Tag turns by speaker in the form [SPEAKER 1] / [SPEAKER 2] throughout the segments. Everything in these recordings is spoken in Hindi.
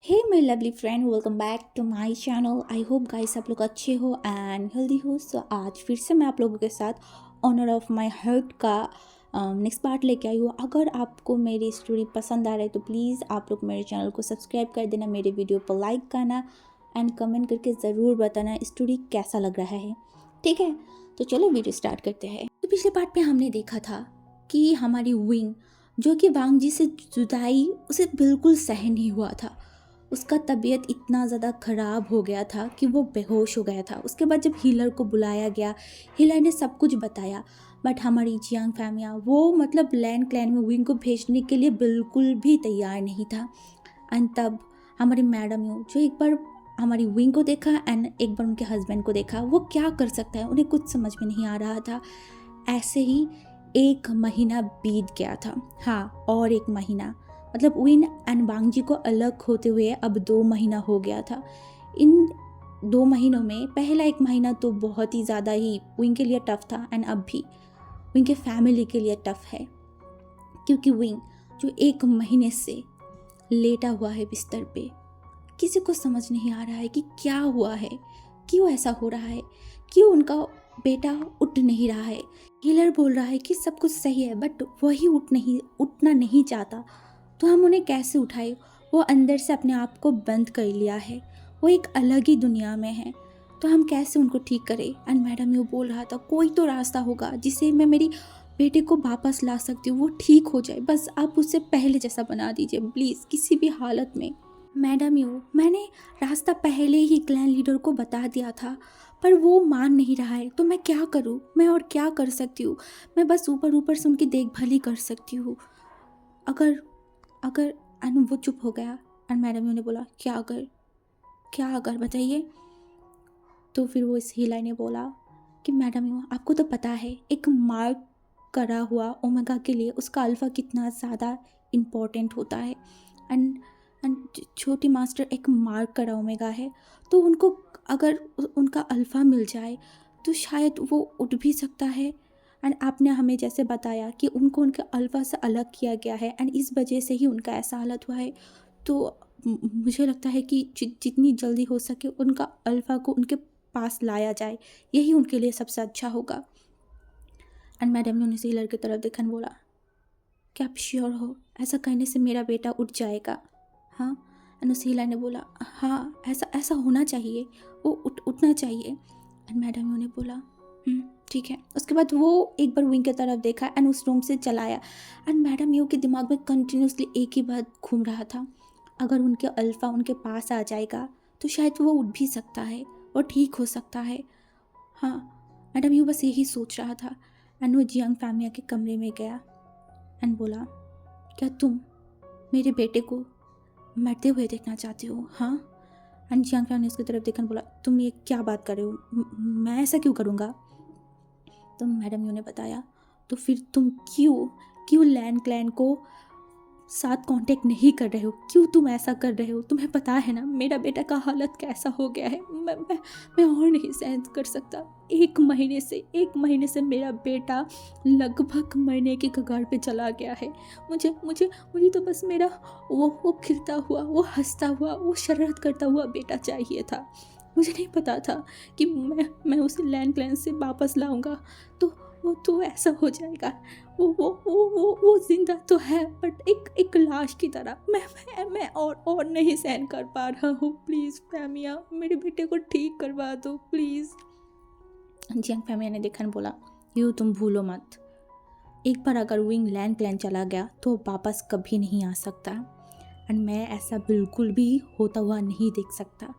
[SPEAKER 1] Hey my lovely friend, welcome back to my channel. I hope guys आप लोग अच्छे हो एंड हेल्दी हो। सो आज फिर से मैं आप लोगों के साथ ऑनर ऑफ माय हार्ट का नेक्स्ट पार्ट लेके आई हूँ। अगर आपको मेरी स्टोरी पसंद आ रही है तो प्लीज़ आप लोग मेरे चैनल को सब्सक्राइब कर देना, मेरे वीडियो पर लाइक करना एंड कमेंट करके ज़रूर बताना स्टोरी कैसा लग रहा है। ठीक है, तो चलो वीडियो स्टार्ट करते हैं। तो पिछले पार्ट में हमने देखा था कि हमारी विंग जो कि वांग जी से जुदाई उसे बिल्कुल सहन नहीं हुआ था। उसका तबीयत इतना ज़्यादा ख़राब हो गया था कि वो बेहोश हो गया था। उसके बाद जब हीलर को बुलाया गया, हीलर ने सब कुछ बताया, बट हमारी जियांग फैमिया वो मतलब लैंड क्लैन में विंग को भेजने के लिए बिल्कुल भी तैयार नहीं था। एंड तब हमारी मैडम यू जो एक बार हमारी विंग को देखा एंड एक बार उनके हस्बैंड को देखा, वो क्या कर सकता है उन्हें कुछ समझ में नहीं आ रहा था। ऐसे ही एक महीना बीत गया था। हाँ, और एक महीना मतलब विन एंड वांग जी को अलग होते हुए अब 2 महीना हो गया था। इन 2 महीनों में पहला एक महीना तो बहुत ही ज़्यादा ही विंग के लिए टफ था एंड अब भी विंग के फैमिली के लिए टफ है, क्योंकि विंग जो 1 महीने से लेटा हुआ है बिस्तर पे, किसी को समझ नहीं आ रहा है कि क्या हुआ है, क्यों ऐसा हो रहा है, क्यों उनका बेटा उठ नहीं रहा है। हीलर बोल रहा है कि सब कुछ सही है बट वही उठना नहीं चाहता, तो हम उन्हें कैसे उठाए। वो अंदर से अपने आप को बंद कर लिया है, वो एक अलग ही दुनिया में है, तो हम कैसे उनको ठीक करें। एंड मैडम यू बोल रहा था कोई तो रास्ता होगा जिससे मैं मेरी बेटे को वापस ला सकती हूँ, वो ठीक हो जाए, बस आप उससे पहले जैसा बना दीजिए प्लीज़, किसी भी हालत में। मैडम यू मैंने रास्ता पहले ही क्लैन लीडर को बता दिया था, पर वो मान नहीं रहा है, तो मैं क्या करूँ, मैं और क्या कर सकती हूँ। मैं बस ऊपर ऊपर से उनकी देखभाल ही कर सकती हूँ। अगर अगर एंड वो चुप हो गया एंड मैडम यू ने बोला क्या अगर बताइए। तो फिर वो इस हीला ने बोला कि मैडम यू आपको तो पता है एक मार्क करा हुआ ओमेगा के लिए उसका अल्फ़ा कितना ज़्यादा इम्पोर्टेंट होता है। एंड एंड छोटी मास्टर एक मार्क करा ओमेगा है, तो उनको अगर उनका अल्फ़ा मिल जाए तो शायद वो उठ भी सकता है। एंड आपने हमें जैसे बताया कि उनको उनके अल्फ़ा से अलग किया गया है एंड इस वजह से ही उनका ऐसा हालत हुआ है। तो मुझे लगता है कि जितनी जल्दी हो सके उनका अल्फ़ा को उनके पास लाया जाए, यही उनके लिए सबसे अच्छा होगा। एंड मैडम ने उन्हें सीलर की तरफ देखा और बोला, क्या आप श्योर हो ऐसा करने से मेरा बेटा उठ जाएगा? हाँ। एंड उस हीला ने बोला हाँ, ऐसा ऐसा होना चाहिए, वो उठना चाहिए। एंड मैडम ने बोला ठीक है। उसके बाद वो एक बार विंग की तरफ देखा एंड उस रूम से चलाया। एंड मैडम यू के दिमाग में कंटिन्यूसली एक ही बात घूम रहा था, अगर उनके अल्फ़ा उनके पास आ जाएगा तो शायद वो उठ भी सकता है और ठीक हो सकता है। हाँ, मैडम यू बस यही सोच रहा था। एंड वो जियांग फैमिया के कमरे में गया एंड बोला, क्या तुम मेरे बेटे को मरते हुए देखना चाहते हो? हाँ। एंड जियांग फैमिया ने उसकी तरफ देखकर बोला, तुम ये क्या बात कर रहे हो, मैं ऐसा क्यों करूँगा? तो मैडम यू ने बताया, तो फिर तुम क्यों क्यों लैंड क्लैन को साथ कांटेक्ट नहीं कर रहे हो, क्यों तुम ऐसा कर रहे हो? तुम्हें पता है ना मेरा बेटा का हालत कैसा हो गया है, मैं और नहीं सहन कर सकता। 1 महीने से मेरा बेटा लगभग मरने की कगार पे चला गया है। मुझे मुझे मुझे तो बस मेरा वो खिलता हुआ, वो हंसता हुआ, वो शरारत करता हुआ बेटा चाहिए था। मुझे नहीं पता था कि मैं उसे लैंड क्लैन से वापस लाऊंगा तो वो तो ऐसा हो जाएगा। वो जिंदा तो है बट एक लाश की तरह। मैं और नहीं सहन कर पा रहा हूँ, प्लीज़ फैमिया मेरे बेटे को ठीक करवा दो प्लीज़। जियांग फैमिया ने देखा बोला, यू तुम भूलो मत, एक बार अगर विंग लैंड क्लैन चला गया तो वापस कभी नहीं आ सकता। एंड मैं ऐसा बिल्कुल भी होता हुआ नहीं देख सकता।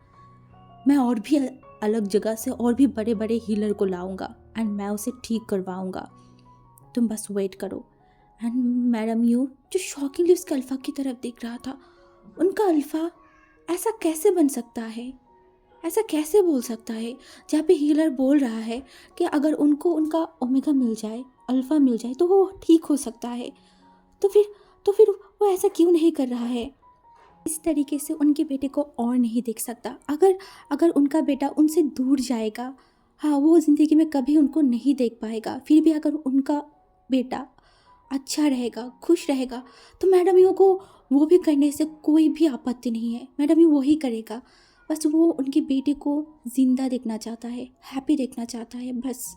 [SPEAKER 1] मैं और भी अलग जगह से और भी बड़े बड़े हीलर को लाऊंगा एंड मैं उसे ठीक करवाऊंगा, तुम बस वेट करो। एंड मैडम यू जो शॉकिंगली उसके अल्फ़ा की तरफ देख रहा था, उनका अल्फ़ा ऐसा कैसे बन सकता है, ऐसा कैसे बोल सकता है, जहाँ पे हीलर बोल रहा है कि अगर उनको उनका ओमेगा मिल जाए, अल्फ़ा मिल जाए तो वो ठीक हो सकता है। तो फिर वो ऐसा क्यों नहीं कर रहा है? इस तरीके से उनके बेटे को और नहीं देख सकता। अगर अगर उनका बेटा उनसे दूर जाएगा, हाँ, वो ज़िंदगी में कभी उनको नहीं देख पाएगा। फिर भी अगर उनका बेटा अच्छा रहेगा, खुश रहेगा, तो मैडम यू को वो भी करने से कोई भी आपत्ति नहीं है। मैडम यू वही करेगा। बस वो उनके बेटे को ज़िंदा देखना चाहता है, हैप्पी देखना चाहता है बस।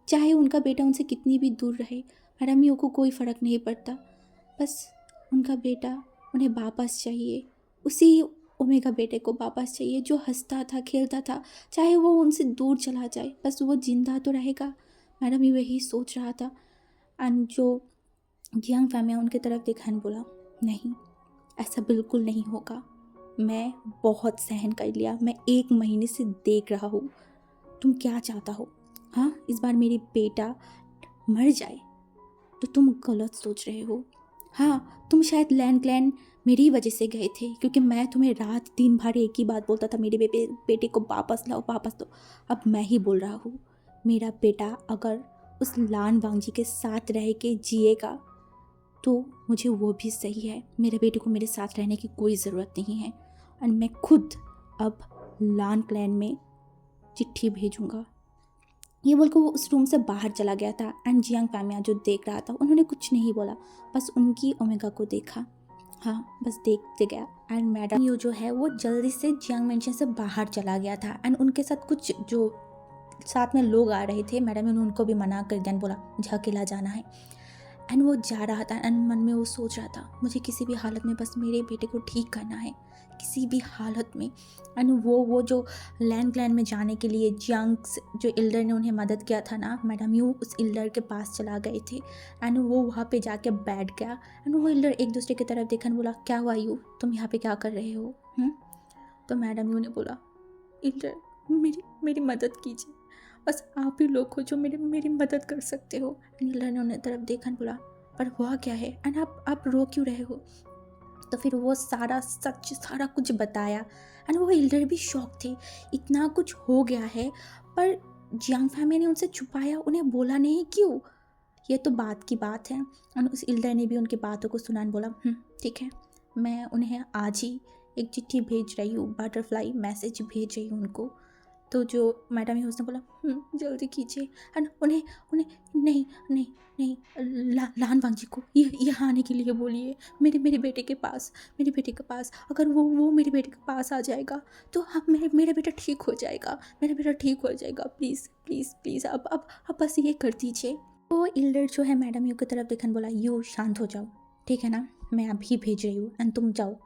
[SPEAKER 1] चाहे उनका बेटा उनसे कितनी भी दूर रहे, मैडम यू को कोई फ़र्क नहीं पड़ता। बस उनका बेटा उन्हें वापस चाहिए, उसी ओमेगा बेटे को वापस चाहिए जो हंसता था, खेलता था। चाहे वो उनसे दूर चला जाए, बस वो ज़िंदा तो रहेगा। मैडम यू यही सोच रहा था। एंड जो जियांग फैमिया उनकी तरफ देखा एंड बोला, नहीं, ऐसा बिल्कुल नहीं होगा। मैं बहुत सहन कर लिया, मैं 1 महीने से देख रहा हूँ। तुम क्या चाहता हो? हाँ, इस बार मेरी बेटा मर जाए तो तुम गलत सोच रहे हो। हाँ, तुम शायद लैंड क्लैन मेरी वजह से गए थे, क्योंकि मैं तुम्हें रात दिन भर एक ही बात बोलता था, मेरे बेटे को वापस लाओ, वापस दो। अब मैं ही बोल रहा हूँ, मेरा बेटा अगर उस लान वांगजी के साथ रह के जिएगा तो मुझे वो भी सही है। मेरे बेटे को मेरे साथ रहने की कोई ज़रूरत नहीं है। और मैं खुद अब लान क्लैन में चिट्ठी भेजूँगा। ये बोलकर वो उस रूम से बाहर चला गया था। एंड जियांग फैमिया जो देख रहा था, उन्होंने कुछ नहीं बोला, बस उनकी ओमेगा को देखा। हाँ, बस देखते गया। एंड मैडम यू जो है वो जल्दी से जियांग मेंशन से बाहर चला गया था। एंड उनके साथ कुछ जो साथ में लोग आ रहे थे, मैडम ने उनको भी मना कर दिया, बोला मुझे अकेला जाना है। एंड वो जा रहा था एंड मन में वो सोच रहा था, मुझे किसी भी हालत में बस मेरे बेटे को ठीक करना है, किसी भी हालत में। एंड वो जो लैंड क्लैन में जाने के लिए जियांग जो एल्डर ने उन्हें मदद किया था ना, मैडम यू उस एल्डर के पास चला गए थे। एंड वो वहाँ पे जाके बैठ गया। एंड वो एल्डर एक दूसरे की तरफ देखा, बोला क्या हुआ यू, तुम यहाँ पे क्या कर रहे हो? तो मैडम यू ने बोला, एल्डर मेरी मदद कीजिए, बस आप ही लोग हो जो मेरी मदद कर सकते हो। एल्डर ने उन्हें तरफ देखा, बोला पर हुआ क्या है एंड आप रो क्यों रहे हो? तो फिर वो सारा सच सारा कुछ बताया। एंड वो एल्डर भी शॉक थे, इतना कुछ हो गया है पर जियांग फैमिली ने उनसे छुपाया, उन्हें बोला नहीं क्यों? ये तो बात की बात है। और उस एल्डर ने भी उनकी बातों को सुना, बोला ठीक है, मैं उन्हें आज ही एक चिट्ठी भेज रही हूँ, बटरफ्लाई मैसेज भेज रही हूँ उनको। तो जो मैडम है उसने बोला जल्दी कीजिए। एंड उन्हें उन्हें नहीं नहीं नहीं, लान वांगजी को यहाँ आने के लिए बोलिए, मेरे बेटे के पास, मेरे बेटे के पास। अगर वो मेरे बेटे के पास आ जाएगा तो हम मेरा बेटा ठीक हो जाएगा, मेरा बेटा ठीक हो जाएगा। प्लीज़ प्लीज़ प्लीज़ अब बस ये कर दीजिए। वो एल्डर जो है मैडम यू की तरफ देखन, बोला यू शांत हो जाओ, ठीक है ना, मैं अभी भेज रही हूँ एंड तुम जाओ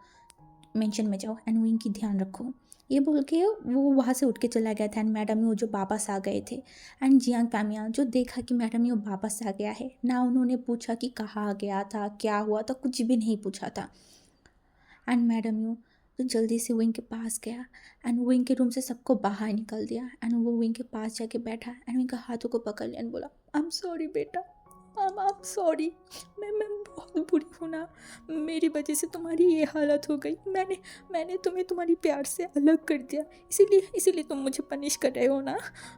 [SPEAKER 1] मेंशन में जाओ एंड विंग की ध्यान रखो। ये बोल के वो वहाँ से उठ के चला गया था। एंड मैडम यू जो वापस आ गए थे। एंड जियांग फैमिया जो देखा कि मैडम यू वापस आ गया है ना, उन्होंने पूछा कि कहाँ गया था, क्या हुआ था, कुछ भी नहीं पूछा था। एंड मैडम यू तो जल्दी से विंग के पास गया एंड विंग के रूम से सबको बाहर निकल दिया। एंड वो विंग के पास जाके बैठा एंड विंग का हाथों को पकड़ लिया एंड बोला, आई एम सॉरी बेटा, आई एम सॉरी, मैं बहुत बुरी हूँ ना, मेरी वजह से तुम्हारी ये हालत हो गई। मैंने तुम्हें तुम्हारी प्यार से अलग कर दिया, इसीलिए तुम मुझे पनिश कर रहे हो ना।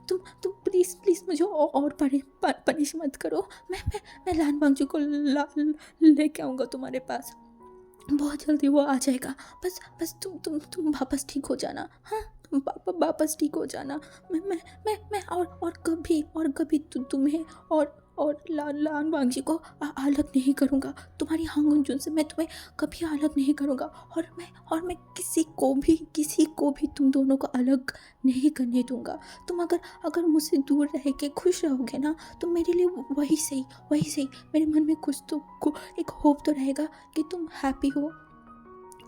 [SPEAKER 1] तुम प्लीज़ मुझे और पनिश मत करो। मैं लान वांगजू को लेके आऊँगा तुम्हारे पास, बहुत जल्दी वो आ जाएगा। बस तुम वापस ठीक हो जाना। हाँ, तुम वापस ठीक हो जाना। मैं और कभी तुम्हें और लान वांगजी को अलग नहीं करूँगा। तुम्हारी हांगुनजुन से मैं तुम्हें कभी अलग नहीं करूँगा। और मैं किसी को भी तुम दोनों को अलग नहीं करने दूँगा। तुम अगर मुझसे दूर रह के खुश रहोगे ना, तो मेरे लिए वही सही। मेरे मन में कुछ तो एक होप तो रहेगा कि तुम हैप्पी हो।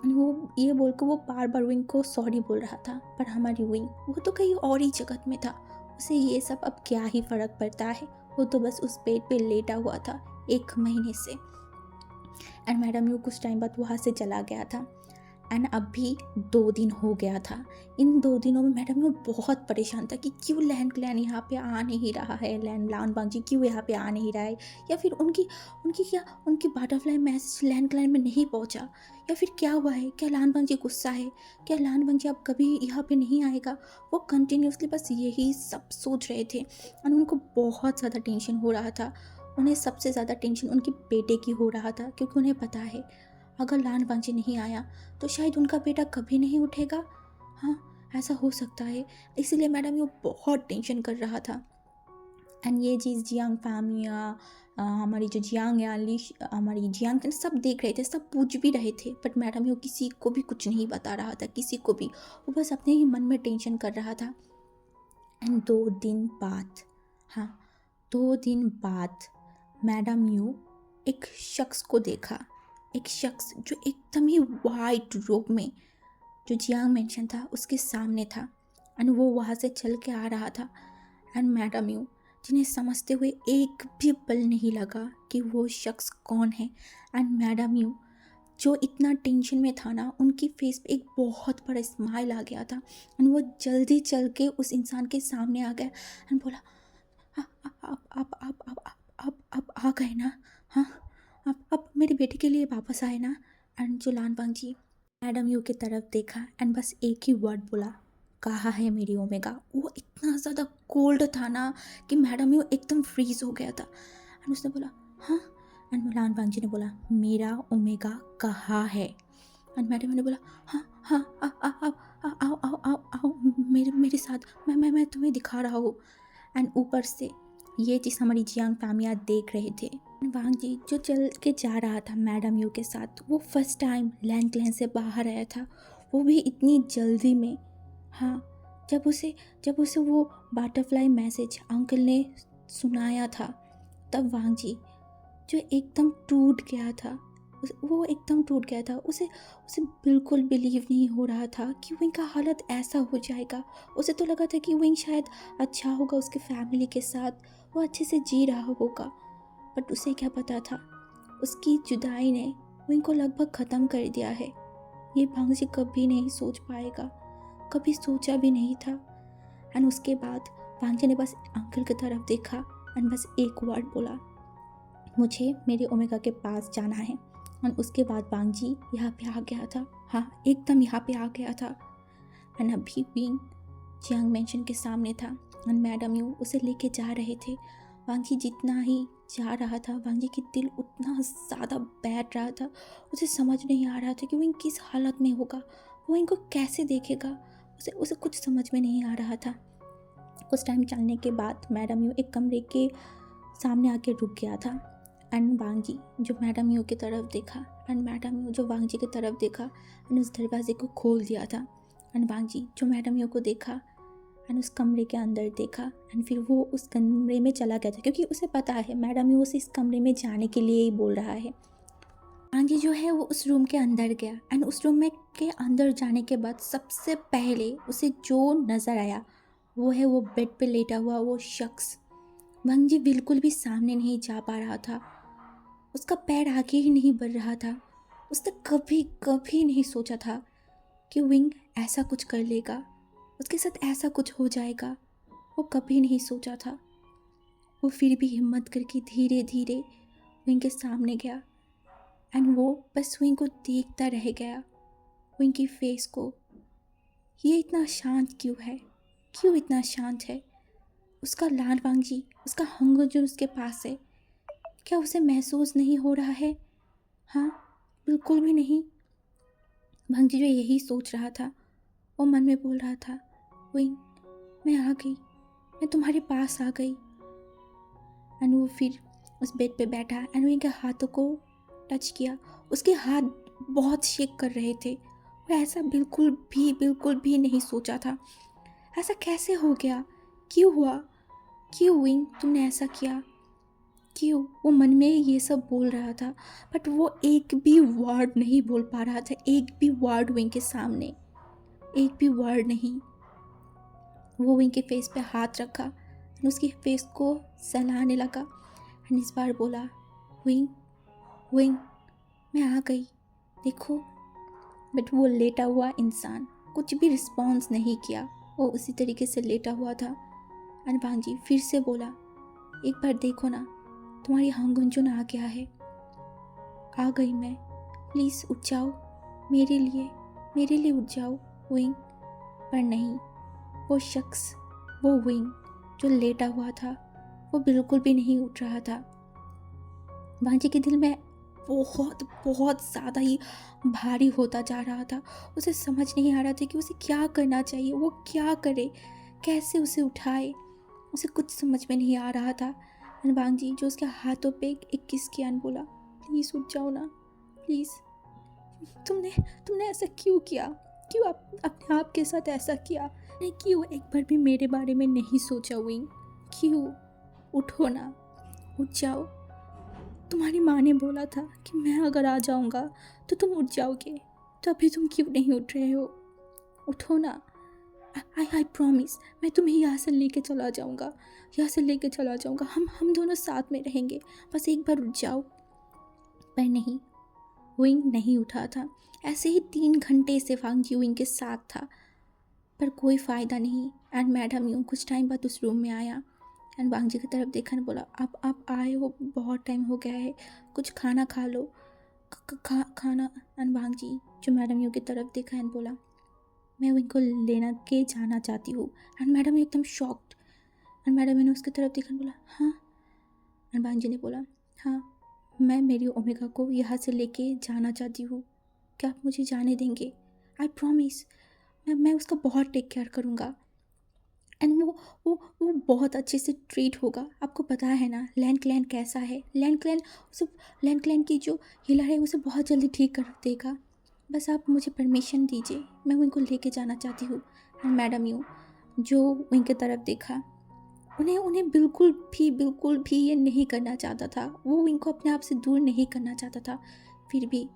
[SPEAKER 1] वो ये बोल कर वो बार बार विंग को सॉरी बोल रहा था, पर हमारी विंग वो तो कहीं और ही जगत में था। उसे ये सब अब क्या ही फ़र्क पड़ता है, वो तो बस उस बेड पे लेटा हुआ था 1 महीने से। एंड मैडम यू कुछ टाइम बाद वहाँ से चला गया था। एंड अभी 2 दिन हो गया था। इन 2 दिनों में मैडम यू बहुत परेशान था कि क्यों लैंड क्लैन यहाँ पे आ नहीं रहा है, लान वांगजी क्यों यहाँ पे आ नहीं रहा है, या फिर उनकी बटरफ्लाई मैसेज लैंड क्लैन में नहीं पहुँचा, या फिर क्या हुआ है, क्या लान वांगजी गुस्सा है, क्या लान वांगजी अब कभी यहाँ पे नहीं आएगा। वो कंटिन्यूसली बस यही सब सोच रहे थे और उनको बहुत ज़्यादा टेंशन हो रहा था। उन्हें सबसे ज़्यादा टेंशन उनके बेटे की हो रहा था, क्योंकि उन्हें पता है अगर लान वांगजी नहीं आया तो शायद उनका बेटा कभी नहीं उठेगा। हाँ, ऐसा हो सकता है। इसीलिए मैडम ये बहुत टेंशन कर रहा था। एंड ये चीज़ जियांग फैमिली हमारी जो जियांग या लिश हमारी जियांग थे सब देख रहे थे, सब पूछ भी रहे थे, बट मैडम यू किसी को भी कुछ नहीं बता रहा था, किसी को भी। वो बस अपने ही मन में टेंशन कर रहा था। एंड 2 दिन बाद, हाँ, 2 दिन बाद मैडम यू एक शख्स को देखा। एक शख्स जो एकदम ही वाइट रोब में, जो जियांग मेंशन था उसके सामने था। एंड वो वहाँ से चल के आ रहा था। एंड मैडम यू, जिन्हें समझते हुए एक भी पल नहीं लगा कि वो शख्स कौन है। एंड मैडम यू जो इतना टेंशन में था ना, उनकी फेस पे एक बहुत बड़ा स्माइल आ गया था। एंड वो जल्दी चल के उस इंसान के सामने आ गया एंड बोला, आप आ गए ना? हाँ, आप मेरे बेटे के लिए वापस आए ना? एंड जो लानबांग जी मैडम यू की तरफ देखा एंड बस एक ही वर्ड बोला, कहा है मेरी ओमेगा। वो इतना ज़्यादा कोल्ड था ना कि मैडम यू एकदम फ्रीज हो गया था। एंड उसने बोला हाँ। एंड लानबांग जी ने बोला, मेरा ओमेगा कहाँ है? एंड मैडम ने बोला हाँ हाँ, आओ आओ आओ आओ मेरे मेरे साथ, मैं तुम्हें दिखा रहा हूँ। एंड ऊपर से ये चीज़ हमारी जियांग फैमिली देख रहे थे। वांग जी जो चल के जा रहा था मैडम यू के साथ, वो फर्स्ट टाइम लैंड क्लैन से बाहर आया था, वो भी इतनी जल्दी में। हाँ, जब उसे वो बटरफ्लाई मैसेज अंकल ने सुनाया था, तब वांग जी जो एकदम टूट गया था, वो एकदम टूट गया था। उसे उसे बिल्कुल बिलीव नहीं हो रहा था कि विंग का हालत ऐसा हो जाएगा। उसे तो लगा था कि विंग शायद अच्छा होगा उसके फैमिली के साथ, वो अच्छे से जी रहा होगा। बट उसे क्या पता था, उसकी जुदाई ने विंग को लगभग ख़त्म कर दिया है। ये भांग जी कभी नहीं सोच पाएगा, कभी सोचा भी नहीं था। एंड उसके बाद भांग जी ने बस अंकल की तरफ देखा एंड बस एक वर्ड बोला, मुझे मेरे ओमेगा के पास जाना है। और उसके बाद वांग जी यहाँ पे आ गया था। हाँ, एकदम यहाँ पे आ गया था। एंड अभी विंग जियांग मेंशन के सामने था एंड मैडम यू उसे लेके जा रहे थे। वांग जी जितना ही जा रहा था, वांग जी की दिल उतना ज़्यादा बैठ रहा था। उसे समझ नहीं आ रहा था कि विंग किस हालत में होगा, वो इनको कैसे देखेगा। उसे उसे कुछ समझ में नहीं आ रहा था। कुछ टाइम चलने के बाद मैडम यू एक कमरे के सामने आके रुक गया था। एंड वांग जी जो मैडम यू की तरफ देखा एंड मैडम यू जो वांग जी की तरफ देखा एंड उस दरवाजे को खोल दिया था। एंड वांग जी जो मैडम यू को देखा एंड उस कमरे के अंदर देखा एंड फिर वो उस कमरे में चला गया था, क्योंकि उसे पता है मैडम यू उसे इस कमरे में जाने के लिए ही बोल रहा है। वांग जी जो है वो उस रूम के अंदर गया एंड उस रूम में के अंदर जाने के बाद सबसे पहले उसे जो नज़र आया वो है वो बेड पे लेटा हुआ वो शख्स। वांग जी बिल्कुल भी सामने नहीं जा पा रहा था, उसका पैर आगे ही नहीं बढ़ रहा था। उसने कभी कभी नहीं सोचा था कि विंग ऐसा कुछ कर लेगा, उसके साथ ऐसा कुछ हो जाएगा। वो कभी नहीं सोचा था। वो फिर भी हिम्मत करके धीरे धीरे विंग के सामने गया एंड वो बस विंग को देखता रह गया, विंग की फेस को। ये इतना शांत क्यों है, क्यों इतना शांत है? उसका लाल वांग जी, उसका हंगर जो उसके पास है, क्या उसे महसूस नहीं हो रहा है? हाँ, बिल्कुल भी नहीं। वांग जी जो यही सोच रहा था, वो मन में बोल रहा था, विंग मैं आ गई, मैं तुम्हारे पास आ गई। एंड वो फिर उस बेड पे बैठा एंड विंग के हाथों को टच किया। उसके हाथ बहुत शेक कर रहे थे। वो ऐसा बिल्कुल भी नहीं सोचा था। ऐसा कैसे हो गया, क्यों हुआ, क्यों विंग तुमने ऐसा किया, क्यों? वो मन में ये सब बोल रहा था, बट वो एक भी वर्ड नहीं बोल पा रहा था। एक भी वर्ड विंग के सामने, एक भी वर्ड नहीं। वो विंग के फेस पे हाथ रखा और उसकी फेस को सहलाने लगा एंड इस बार बोला, विंग विंग मैं आ गई, देखो। बट वो लेटा हुआ इंसान कुछ भी रिस्पॉन्स नहीं किया, वो उसी तरीके से लेटा हुआ था। एंड वांग जी फिर से बोला, एक बार देखो ना, तुम्हारी हंगुंजुन आ गया है। आ गई मैं, प्लीज़ उठ जाओ, मेरे लिए उठ जाओ विंग। पर नहीं, वो शख्स, वो विंग जो लेटा हुआ था, वो बिल्कुल भी नहीं उठ रहा था। वांग जी के दिल में बहुत बहुत ज़्यादा ही भारी होता जा रहा था। उसे समझ नहीं आ रहा था कि उसे क्या करना चाहिए, वो क्या करे, कैसे उसे उठाए। उसे कुछ समझ में नहीं आ रहा था। अनबांग जी जो उसके हाथों पे एक किस किया और बोला, प्लीज़ उठ जाओ ना, प्लीज़। तुमने तुमने ऐसा क्यों किया? क्यों अपने आप के साथ ऐसा किया? नहीं, क्यों एक बार भी मेरे बारे में नहीं सोचा विंग? क्यों? उठो ना, उठ जाओ। तुम्हारी माँ ने बोला था कि मैं अगर आ जाऊँगा तो तुम उठ जाओगे, तो अभी तुम क्यों नहीं उठ रहे हो? उठो ना। आई प्रॉमिस, मैं तुम्हें यहाँ से लेके चला जाऊँगा, यहाँ से लेके चला जाऊँगा। हम दोनों साथ में रहेंगे, बस एक बार उठ जाओ। पर नहीं, विंग नहीं उठा था। ऐसे ही 3 घंटे से वांग जी विंग के साथ था, पर कोई फ़ायदा नहीं। एंड मैडम यूँ कुछ टाइम बाद उस रूम में आया एंड वांग जी की तरफ देखा और बोला, आप आए हो, बहुत टाइम हो गया है, कुछ खाना खा लो। खाना। एंड वांग जी जो मैडम यू की तरफ देखा एंड बोला, मैं उनको लेना के जाना चाहती हूँ। एंड मैडम एकदम शॉक्ड। एंड मैडम ने उसकी तरफ देखा और बोला, हाँ। एंड वांग जी ने बोला, हाँ, मैं मेरी ओमेगा को यहाँ से लेके जाना चाहती हूँ, क्या आप मुझे जाने देंगे? आई प्रॉमिस, मैं उसका बहुत टेक केयर करूँगा। एंड वो बहुत अच्छे से ट्रीट होगा। आपको पता है ना लैंड क्लैन कैसा है। लैंड क्लैन की जो हीलर है उसे बहुत जल्दी ठीक कर देगा। बस आप मुझे परमिशन दीजिए, मैं उनको लेके जाना चाहती हूँ। एंड मैडम यूँ जो उनकी तरफ देखा, उन्हें बिल्कुल भी ये नहीं करना चाहता था। वो इनको अपने आप से दूर नहीं करना चाहता था। फिर भी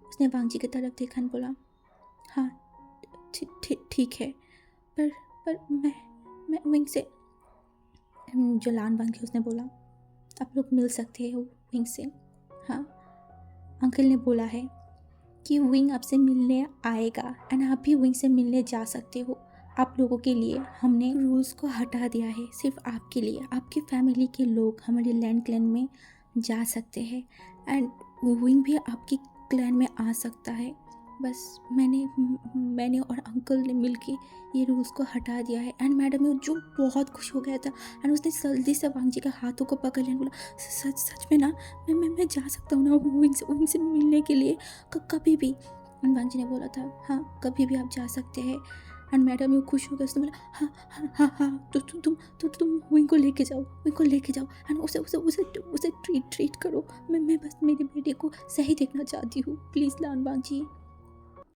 [SPEAKER 1] उसने वांग जी की तरफ देखा और बोला, हाँ ठीक है, पर मैं विंग से, जो लान वांग है उसने बोला, आप लोग मिल सकते हो विंग से। हाँ, अंकल ने बोला है कि विंग आपसे मिलने आएगा एंड आप भी विंग से मिलने जा सकते हो। आप लोगों के लिए हमने रूल्स को हटा दिया है, सिर्फ आपके लिए। आपकी फैमिली के लोग हमारे लैंड क्लैन में जा सकते हैं एंड विंग भी आपके क्लैन में आ सकता है। बस मैंने और अंकल ने मिलके ये रूल्स को हटा दिया है। एंड मैडम जो बहुत खुश हो गया था एंड उसने जल्दी से वांग जी के हाथों को पकड़ लिया, बोला, सच में ना, मैं जा सकता हूँ ना विंग से मिलने के लिए कभी भी? एंड वांग जी ने बोला था, हाँ, कभी भी आप जा सकते हैं। एंड मैडम यू खुश हो गया, उसने बोला, हाँ हाँ हाँ हाँ, तो तुम विंग को लेके जाओ एंड उसे ट्रीट करो। मैं बस मेरे बेटे को सही देखना चाहती हूँ, प्लीज़ लान वांग जी।